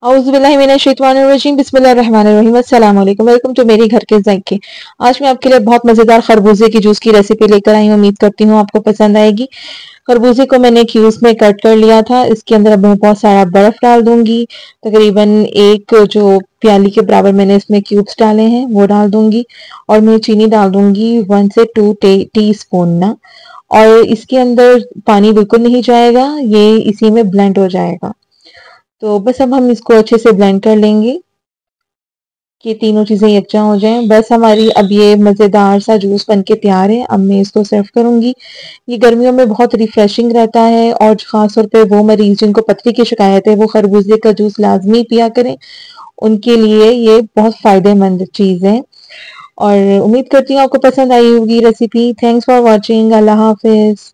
औज़ुबिल्लाहिमिनश्शैतानिर्रजीम बिस्मिल्लाहिर्रहमानिर्रहीम अस्सलाम वालेकुम। वेलकम टू मेरी घर के जायके। आज मैं आपके लिए बहुत मज़ेदार खरबूजे की जूस की रेसिपी लेकर आई हूँ। उम्मीद करती हूँ आपको पसंद आएगी। खरबूजे को मैंने क्यूब्स में कट कर लिया था। इसके अंदर अब मैं बहुत सारा बर्फ डाल दूंगी। तकरीबन एक जो प्याली के बराबर मैंने इसमें क्यूब्स डाले हैं वो डाल दूंगी और मैं चीनी डाल दूंगी 1 से 2 टी स्पून ना। और इसके अंदर पानी बिल्कुल नहीं जाएगा, ये इसी में ब्लेंड हो जाएगा। तो बस अब हम इसको अच्छे से ब्लेंड कर लेंगे कि तीनों चीज़ें यकजा हो जाएं। बस हमारी अब ये मज़ेदार सा जूस बनके तैयार है। अब मैं इसको सर्व करूंगी। ये गर्मियों में बहुत रिफ्रेशिंग रहता है और ख़ास तौर पे वो मरीज़ जिनको पथरी की शिकायत है वो खरबूजे का जूस लाज़मी पिया करें। उनके लिए ये बहुत फ़ायदेमंद चीज़ है और उम्मीद करती हूँ आपको पसंद आई होगी रेसिपी। Thanks for watching. अल्लाह हाफ़िज़।